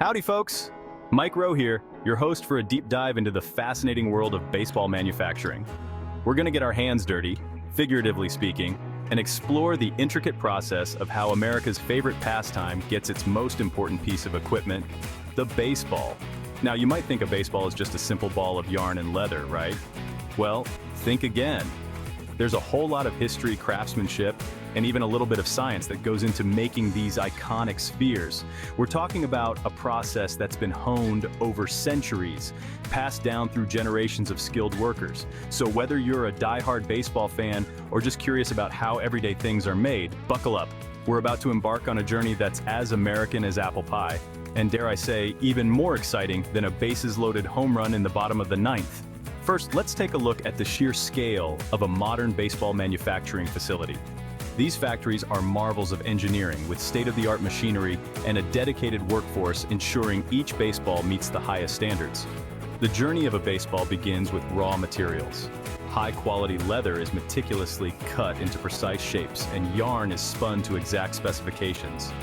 Howdy, folks! Mike Rowe here, your host for a deep dive into the fascinating world of baseball manufacturing. We're going to get our hands dirty, figuratively speaking, and explore the intricate process of how America's favorite pastime gets its most important piece of equipment, the baseball. Now, you might think a baseball is just a simple ball of yarn and leather, right? Well, think again. There's a whole lot of history, craftsmanship, and even a little bit of science that goes into making these iconic spheres. We're talking about a process that's been honed over centuries, passed down through generations of skilled workers. So whether you're a die-hard baseball fan or just curious about how everyday things are made, buckle up. We're about to embark on a journey that's as American as apple pie, and dare I say, even more exciting than a bases-loaded home run in the bottom of the ninth. First, let's take a look at the sheer scale of a modern baseball manufacturing facility. These factories are marvels of engineering with state-of-the-art machinery and a dedicated workforce ensuring each baseball meets the highest standards. The journey of a baseball begins with raw materials. High-quality leather is meticulously cut into precise shapes, and yarn is spun to exact specifications.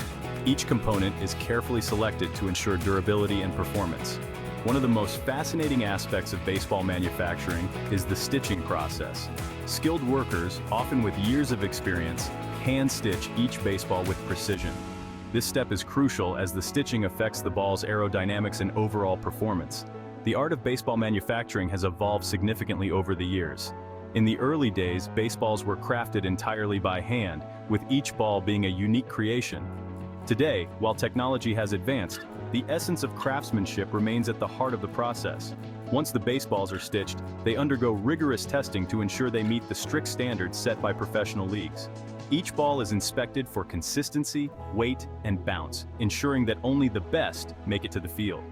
Each component is carefully selected to ensure durability and performance. One of the most fascinating aspects of baseball manufacturing is the stitching process. Skilled workers, often with years of experience, hand-stitch each baseball with precision. This step is crucial as the stitching affects the ball's aerodynamics and overall performance. The art of baseball manufacturing has evolved significantly over the years. In the early days, baseballs were crafted entirely by hand, with each ball being a unique creation. Today, while technology has advanced, the essence of craftsmanship remains at the heart of the process. Once the baseballs are stitched, they undergo rigorous testing to ensure they meet the strict standards set by professional leagues. Each ball is inspected for consistency, weight, and bounce, ensuring that only the best make it to the field.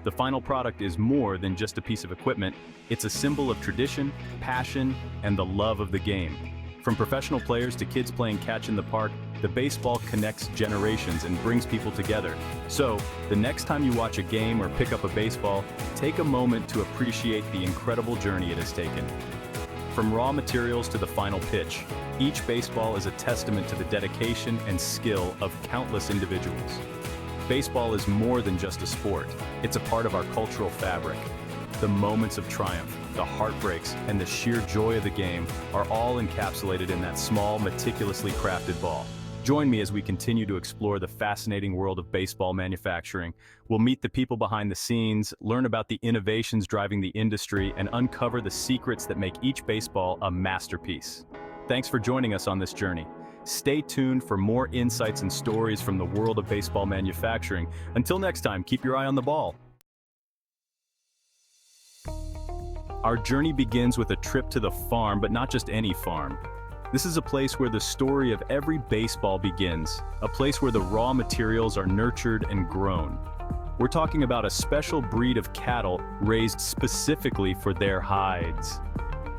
The final product is more than just a piece of equipment. It's a symbol of tradition, passion, and the love of the game. From professional players to kids playing catch in the park, the baseball connects generations and brings people together. So, the next time you watch a game or pick up a baseball, take a moment to appreciate the incredible journey it has taken. From raw materials to the final pitch, each baseball is a testament to the dedication and skill of countless individuals. Baseball is more than just a sport. It's a part of our cultural fabric. The moments of triumph, the heartbreaks, and the sheer joy of the game are all encapsulated in that small, meticulously crafted ball. Join me as we continue to explore the fascinating world of baseball manufacturing. We'll meet the people behind the scenes, learn about the innovations driving the industry, and uncover the secrets that make each baseball a masterpiece. Thanks for joining us on this journey. Stay tuned for more insights and stories from the world of baseball manufacturing. Until next time, keep your eye on the ball. Our journey begins with a trip to the farm, but not just any farm. This is a place where the story of every baseball begins, a place where the raw materials are nurtured and grown. We're talking about a special breed of cattle raised specifically for their hides.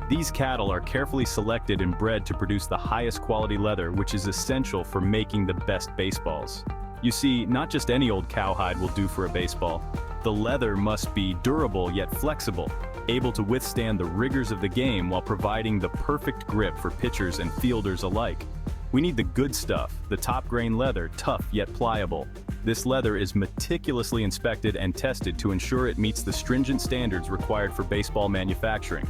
These cattle are carefully selected and bred to produce the highest quality leather, which is essential for making the best baseballs. You see, not just any old cowhide will do for a baseball. The leather must be durable yet flexible, able to withstand the rigors of the game while providing the perfect grip for pitchers and fielders alike. We need the good stuff, the top-grain leather, tough yet pliable. This leather is meticulously inspected and tested to ensure it meets the stringent standards required for baseball manufacturing.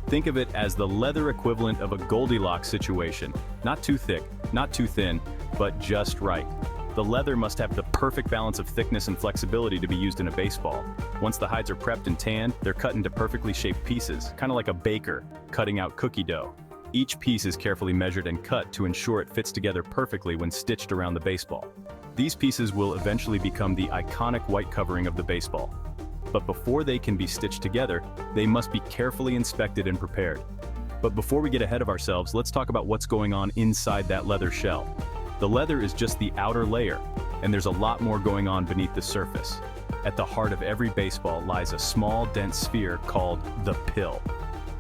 Think of it as the leather equivalent of a Goldilocks situation. Not too thick, not too thin, but just right. The leather must have the perfect balance of thickness and flexibility to be used in a baseball. Once the hides are prepped and tanned, they're cut into perfectly shaped pieces, kind of like a baker cutting out cookie dough. Each piece is carefully measured and cut to ensure it fits together perfectly when stitched around the baseball. These pieces will eventually become the iconic white covering of the baseball. But before they can be stitched together, they must be carefully inspected and prepared. But before we get ahead of ourselves, let's talk about what's going on inside that leather shell. The leather is just the outer layer, and there's a lot more going on beneath the surface. At the heart of every baseball lies a small, dense sphere called the pill.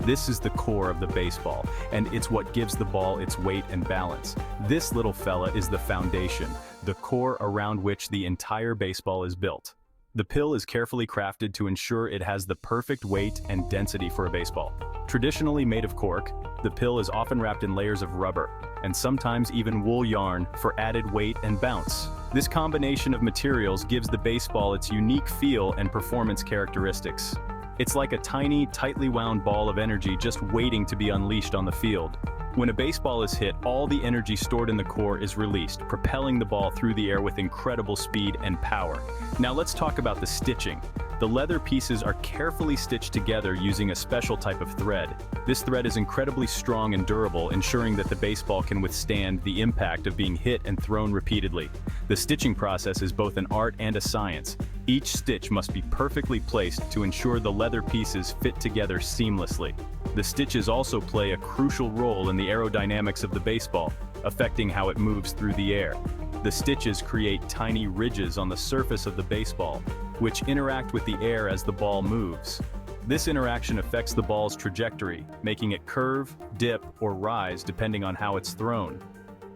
This is the core of the baseball, and it's what gives the ball its weight and balance. This little fella is the foundation, the core around which the entire baseball is built. The pill is carefully crafted to ensure it has the perfect weight and density for a baseball. Traditionally made of cork, the pill is often wrapped in layers of rubber, and sometimes even wool yarn for added weight and bounce. This combination of materials gives the baseball its unique feel and performance characteristics. It's like a tiny, tightly wound ball of energy just waiting to be unleashed on the field. When a baseball is hit, all the energy stored in the core is released, propelling the ball through the air with incredible speed and power. Now let's talk about the stitching. The leather pieces are carefully stitched together using a special type of thread. This thread is incredibly strong and durable, ensuring that the baseball can withstand the impact of being hit and thrown repeatedly. The stitching process is both an art and a science. Each stitch must be perfectly placed to ensure the leather pieces fit together seamlessly. The stitches also play a crucial role in the aerodynamics of the baseball, affecting how it moves through the air. The stitches create tiny ridges on the surface of the baseball, which interact with the air as the ball moves. This interaction affects the ball's trajectory, making it curve, dip, or rise depending on how it's thrown.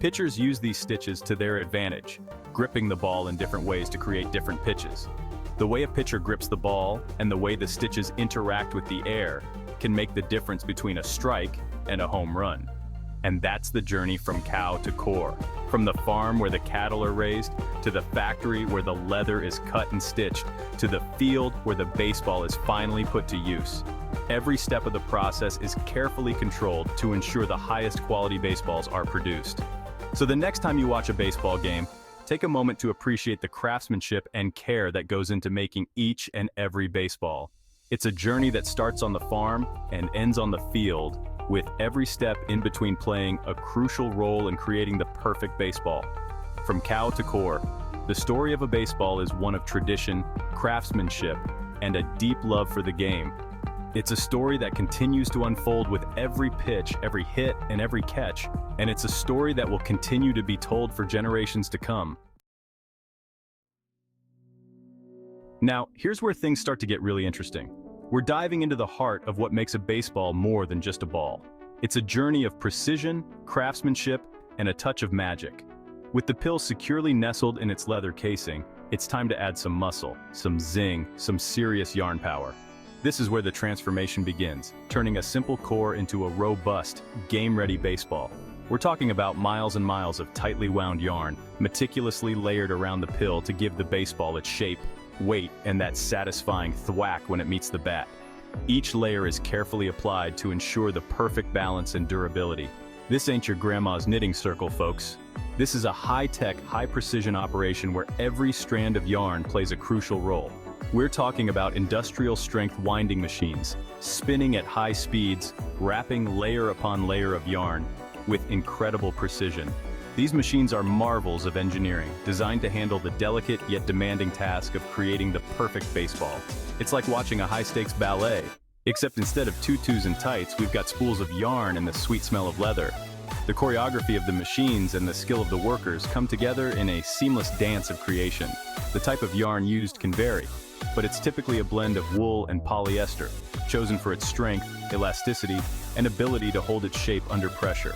Pitchers use these stitches to their advantage, gripping the ball in different ways to create different pitches. The way a pitcher grips the ball and the way the stitches interact with the air can make the difference between a strike and a home run. And that's the journey from cow to core. From the farm where the cattle are raised, to the factory where the leather is cut and stitched, to the field where the baseball is finally put to use. Every step of the process is carefully controlled to ensure the highest quality baseballs are produced. So the next time you watch a baseball game, take a moment to appreciate the craftsmanship and care that goes into making each and every baseball. It's a journey that starts on the farm and ends on the field, with every step in between playing a crucial role in creating the perfect baseball. From cow to core, the story of a baseball is one of tradition, craftsmanship, and a deep love for the game. It's a story that continues to unfold with every pitch, every hit, and every catch, and it's a story that will continue to be told for generations to come. Now, here's where things start to get really interesting. We're diving into the heart of what makes a baseball more than just a ball. It's a journey of precision, craftsmanship, and a touch of magic. With the pill securely nestled in its leather casing, it's time to add some muscle, some zing, some serious yarn power. This is where the transformation begins, turning a simple core into a robust, game-ready baseball. We're talking about miles and miles of tightly wound yarn, meticulously layered around the pill to give the baseball its shape, weight, and that satisfying thwack when it meets the bat. Each layer is carefully applied to ensure the perfect balance and durability. This ain't your grandma's knitting circle, folks. This is a high-tech, high-precision operation where every strand of yarn plays a crucial role. We're talking about industrial-strength winding machines, spinning at high speeds, wrapping layer upon layer of yarn with incredible precision. These machines are marvels of engineering, designed to handle the delicate yet demanding task of creating the perfect baseball. It's like watching a high-stakes ballet, except instead of tutus and tights, we've got spools of yarn and the sweet smell of leather. The choreography of the machines and the skill of the workers come together in a seamless dance of creation. The type of yarn used can vary, but it's typically a blend of wool and polyester, chosen for its strength, elasticity, and ability to hold its shape under pressure.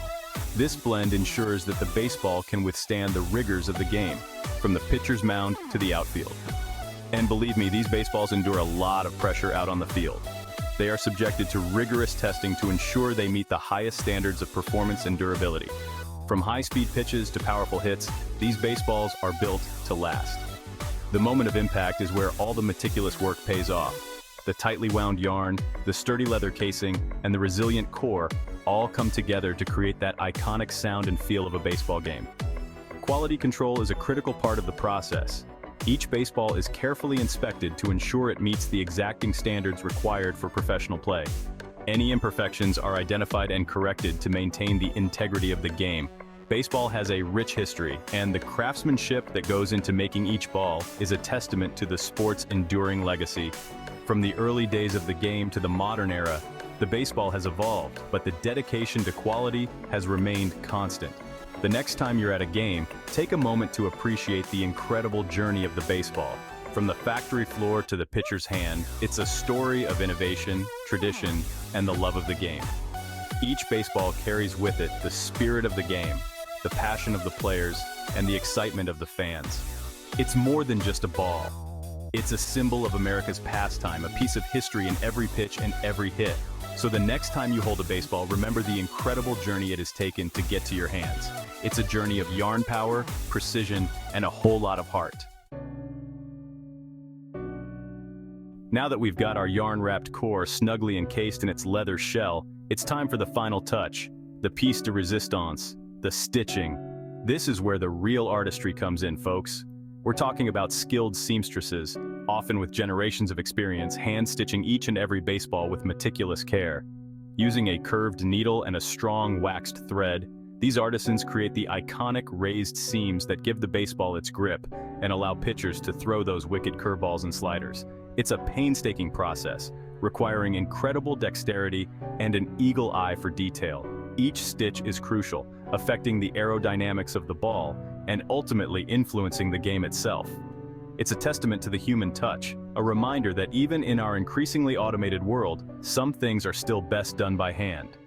This blend ensures that the baseball can withstand the rigors of the game, from the pitcher's mound to the outfield. And believe me, these baseballs endure a lot of pressure out on the field. They are subjected to rigorous testing to ensure they meet the highest standards of performance and durability. From high-speed pitches to powerful hits, these baseballs are built to last. The moment of impact is where all the meticulous work pays off. The tightly wound yarn, the sturdy leather casing, and the resilient core all come together to create that iconic sound and feel of a baseball game. Quality control is a critical part of the process. Each baseball is carefully inspected to ensure it meets the exacting standards required for professional play. Any imperfections are identified and corrected to maintain the integrity of the game. Baseball has a rich history, and the craftsmanship that goes into making each ball is a testament to the sport's enduring legacy. From the early days of the game to the modern era, the baseball has evolved, but the dedication to quality has remained constant. The next time you're at a game, take a moment to appreciate the incredible journey of the baseball. From the factory floor to the pitcher's hand, it's a story of innovation, tradition, and the love of the game. Each baseball carries with it the spirit of the game, the passion of the players, and the excitement of the fans. It's more than just a ball. It's a symbol of America's pastime, a piece of history in every pitch and every hit. So the next time you hold a baseball, remember the incredible journey it has taken to get to your hands. It's a journey of yarn power, precision, and a whole lot of heart. Now that we've got our yarn-wrapped core snugly encased in its leather shell, it's time for the final touch, the piece de resistance, the stitching. This is where the real artistry comes in, folks. We're talking about skilled seamstresses, often with generations of experience, hand-stitching each and every baseball with meticulous care. Using a curved needle and a strong waxed thread, these artisans create the iconic raised seams that give the baseball its grip and allow pitchers to throw those wicked curveballs and sliders. It's a painstaking process, requiring incredible dexterity and an eagle eye for detail. Each stitch is crucial, affecting the aerodynamics of the ball and ultimately influencing the game itself. It's a testament to the human touch, a reminder that even in our increasingly automated world, some things are still best done by hand.